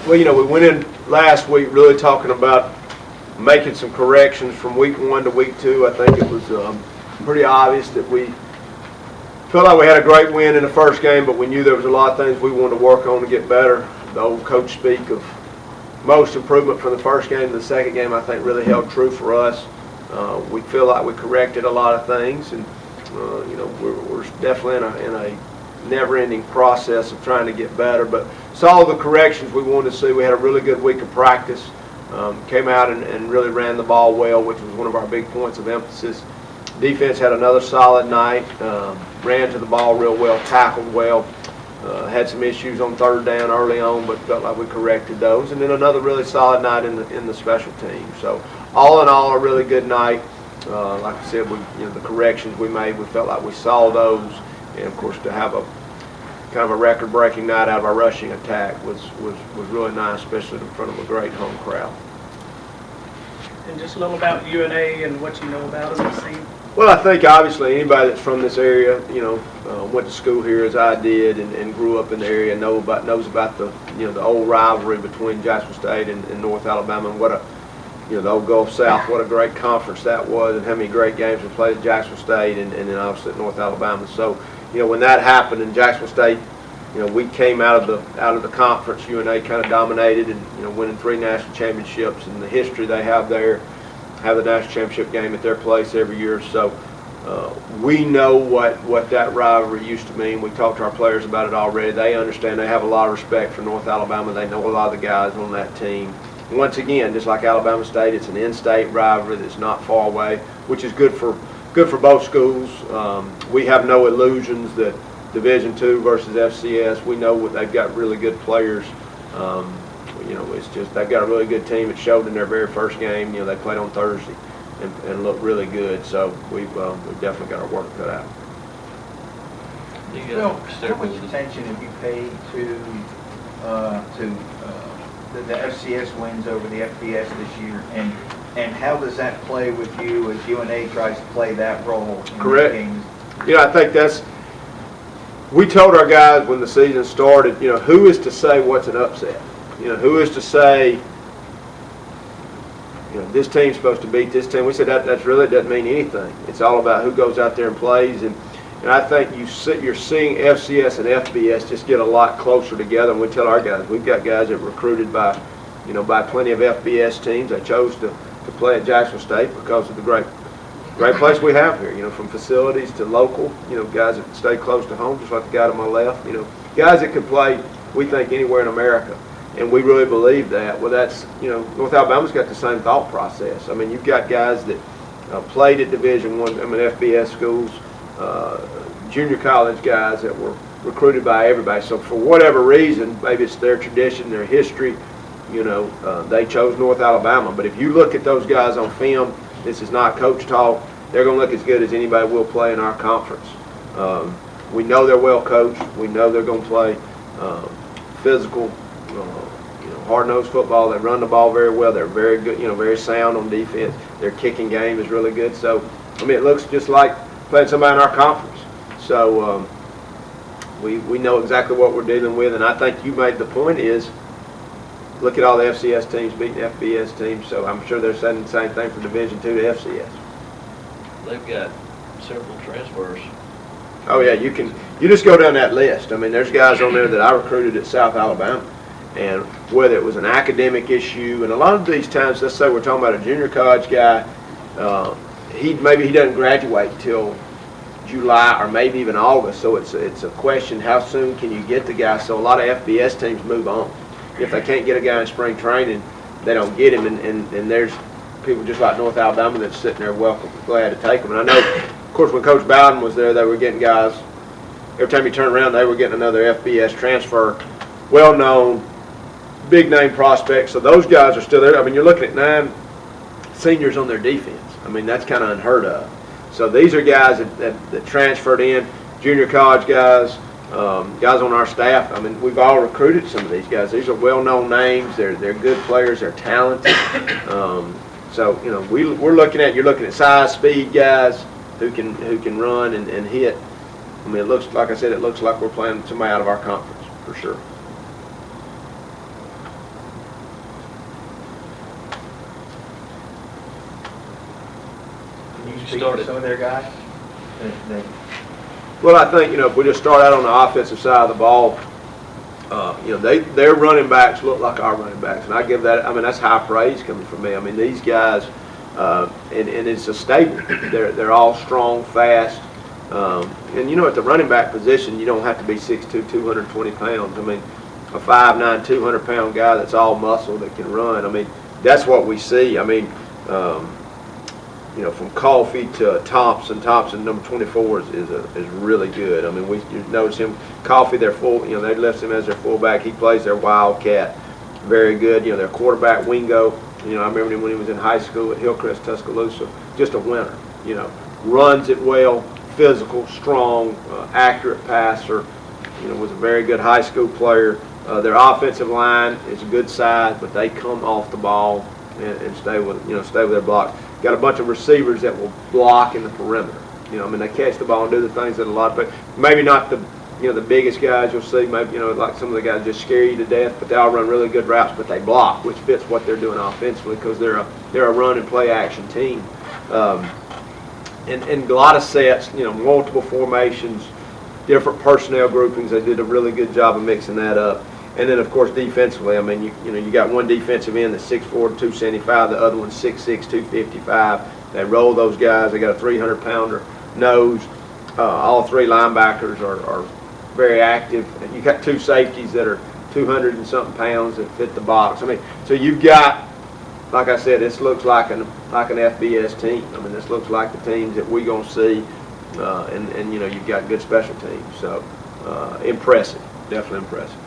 Well, we went in last week really talking about making some corrections from week 1 to week 2. I think it was pretty obvious that we felt like we had a great win in the first game, but we knew there was a lot of things we wanted to work on to get better. The old coach speak of most improvement from the first game to the second game, I think, really held true for us. We feel like we corrected a lot of things, and we're definitely in a never-ending process of trying to get better. But saw the corrections we wanted to see. We had a really good week of practice. Came out and really ran the ball well, which was one of our big points of emphasis. Defense had another solid night. Ran to the ball real well, tackled well. Had some issues on third down early on, but felt like we corrected those. And then another really solid night in the special teams. So all in all, a really good night. Like I said, the corrections we made, we felt like we saw those. And of course, to have a kind of a record-breaking night out of our rushing attack was really nice, especially in front of a great home crowd. And just a little about UNA and what you know about them, Steve. Well, I think obviously anybody that's from this area, went to school here as I did and grew up in the area, knows about the old rivalry between Jacksonville State and North Alabama, and what the old Gulf South, what a great conference that was, and how many great games we played at Jacksonville State and then obviously at North Alabama. So, when that happened in Jacksonville State, we came out of the conference. UNA kind of dominated and winning 3 national championships, and the history they have there, have the national championship game at their place every year. So we know what that rivalry used to mean. We talked to our players about it already. They understand. They have a lot of respect for North Alabama. They know a lot of the guys on that team. Once again, just like Alabama State, it's an in-state rivalry that's not far away, which is good for both schools. We have no illusions that Division II versus FCS. We know they've got really good players. It's just they've got a really good team. It showed in their very first game. They played on Thursday and looked really good. So we've definitely got our work cut out. How much attention have you paid to the FCS wins over the FBS this year, and how does that play with you as UNA tries to play that role in Correct. games? I think we told our guys when the season started, who is to say what's an upset? Who is to say, this team's supposed to beat this team? We said that really doesn't mean anything. It's all about who goes out there and plays, and I think you're seeing FCS and FBS just get a lot closer together. And we tell our guys, we've got guys that are recruited by plenty of FBS teams. They chose to play at Jacksonville State because of the great place we have here. From facilities to local, guys that stay close to home, just like the guy to my left. Guys that could play, we think, anywhere in America. And we really believe that. Well, that's, North Alabama's got the same thought process. I mean, you've got guys that played at Division I, FBS schools, junior college guys that were recruited by everybody. So for whatever reason, maybe it's their tradition, their history, they chose North Alabama. But if you look at those guys on film, this is not coach talk, they're going to look as good as anybody will play in our conference. We know they're well coached. We know they're going to play physical, hard-nosed football. They run the ball very well. They're very good, very sound on defense. Their kicking game is really good. So, it looks just like playing somebody in our conference. So, we know exactly what we're dealing with. And I think you made the point is, look at all the FCS teams beating FBS teams. So I'm sure they're saying the same thing for Division II to FCS. They've got several transfers. Oh yeah, you just go down that list. There's guys on there that I recruited at South Alabama, and whether it was an academic issue, and a lot of these times, let's say we're talking about a junior college guy, maybe he doesn't graduate until July or maybe even August. So it's a question, how soon can you get the guy? So a lot of FBS teams move on. If they can't get a guy in spring training, they don't get him, and there's people just like North Alabama that's sitting there glad to take them. And I know, of course, when Coach Bowden was there, they were getting guys, every time you turn around, they were getting another FBS transfer, well-known, big-name prospects. So those guys are still there. You're looking at 9 seniors on their defense. That's kind of unheard of. So these are guys that transferred in, junior college guys, guys on our staff. We've all recruited some of these guys. These are well-known names. They're good players. They're talented. So you're looking at size, speed guys who can run and hit. It looks like we're playing somebody out of our conference for sure. speak to started. some of their guys? That- Well, I think, if we just start out on the offensive side of the ball, their running backs look like our running backs, and I give that. That's high praise coming from me. These guys, and it's a stable. They're all strong, fast, and at the running back position, you don't have to be 6'2", 220 pounds. A 5'9", 200-pound guy that's all muscle that can run. That's what we see. From Coffee to Thompson number 24 is really good. You notice him, Coffee, they list him as their fullback. He plays their wildcat, very good. Their quarterback Wingo. I remember him when he was in high school at Hillcrest, Tuscaloosa. Just a winner. Runs it well, physical, strong, accurate passer. Was a very good high school player. Their offensive line is a good size, but they come off the ball and stay with their block. Got a bunch of receivers that will block in the perimeter. They catch the ball and do the things that a lot, but maybe not the biggest guys you'll see. Maybe like some of the guys just scare you to death, but they all run really good routes. But they block, which fits what they're doing offensively because they're a run and play action team. And a lot of sets, multiple formations, different personnel groupings. They did a really good job of mixing that up. And then, of course, defensively, you got one defensive end that's 6'4", 275. The other one's 6'6", 255. They roll those guys. They got a 300-pounder nose. All three linebackers are very active. And you got two safeties that are 200 and something pounds that fit the box. So you've got, like I said, this looks like an FBS team. This looks like the teams that we're gonna see. And you've got good special teams. So impressive, definitely impressive.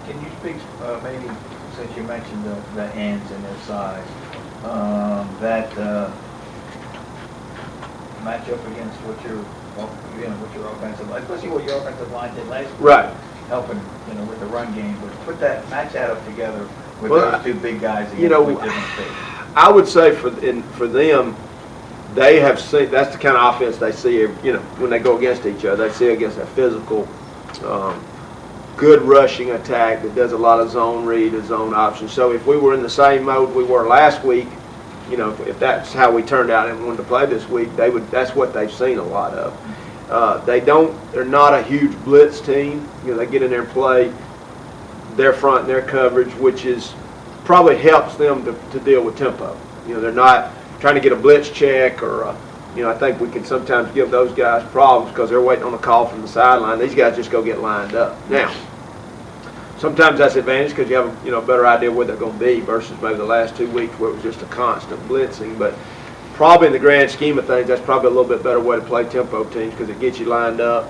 Can you speak, maybe, since you mentioned the ends and their size, that match up against what your offensive line, especially what your offensive line did last week, Right. helping, with the run game, but put that, match that up together with Well, those two big guys against with different states. I would say for them, they have seen, that's the kind of offense they see, when they go against each other. They see against a physical, good rushing attack that does a lot of zone read and zone option. So if we were in the same mode we were last week, if that's how we turned out and wanted to play this week, that's what they've seen a lot of. They're not a huge blitz team. They get in there and play their front and their coverage, which probably helps them to deal with tempo. They're not trying to get a blitz check or I think we can sometimes give those guys problems because they're waiting on a call from the sideline. These guys just go get lined up. Now, sometimes that's advantage because you have a better idea where they're going to be versus maybe the last 2 weeks where it was just a constant blitzing. But probably in the grand scheme of things, that's probably a little bit better way to play tempo teams because it gets you lined up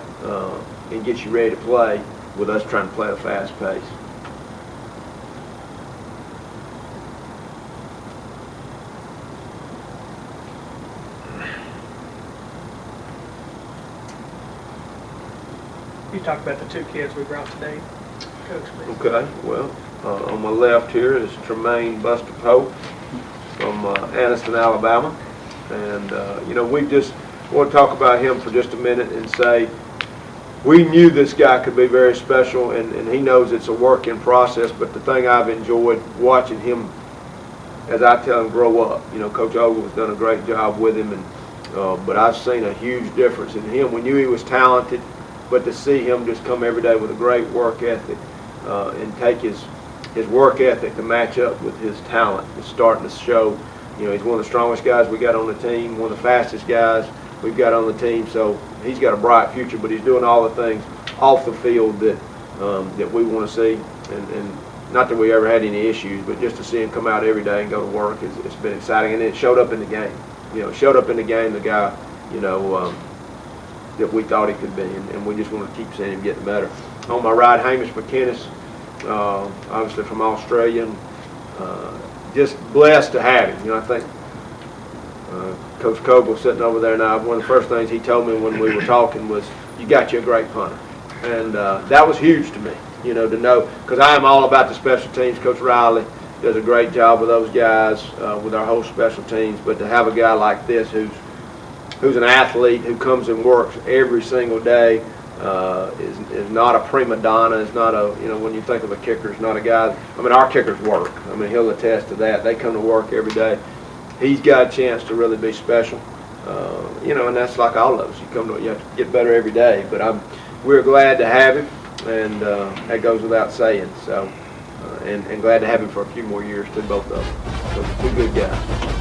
and gets you ready to play with us trying to play at a fast pace. You talked about the two kids we brought today, Coach Lee. Okay, well, on my left here is Tremaine Buster Pope from Anniston, Alabama. And, we just want to talk about him for just a minute and say we knew this guy could be very special, and he knows it's a work in process, but the thing I've enjoyed watching him, as I tell him, grow up. Coach Ogle has done a great job with him, but I've seen a huge difference in him. We knew he was talented, but to see him just come every day with a great work ethic and take his work ethic to match up with his talent is starting to show. He's one of the strongest guys we got on the team, one of the fastest guys we've got on the team. So he's got a bright future, but he's doing all the things off the field that we want to see. And not that we ever had any issues, but just to see him come out every day and go to work, it's been exciting. And it showed up in the game. The guy, that we thought he could be, and we just want to keep seeing him getting better. On my right, Hamish McInnes, obviously from Australia. Just blessed to have him. I think Coach Kogel sitting over there now, one of the first things he told me when we were talking was, you got you a great punter. And that was huge to me, to know, because I am all about the special teams. Coach Riley does a great job with those guys, with our whole special teams, but to have a guy like this who's an athlete, who comes and works every single day, is not a prima donna, is not a, you know, when you think of a kicker, is not a guy, I mean, our kickers work. I mean, he'll attest to that. They come to work every day. He's got a chance to really be special. You know, and that's like all of us. You have to get better every day. But we're glad to have him, and that goes without saying. So, and glad to have him for a few more years too, both of them. So, two good guys.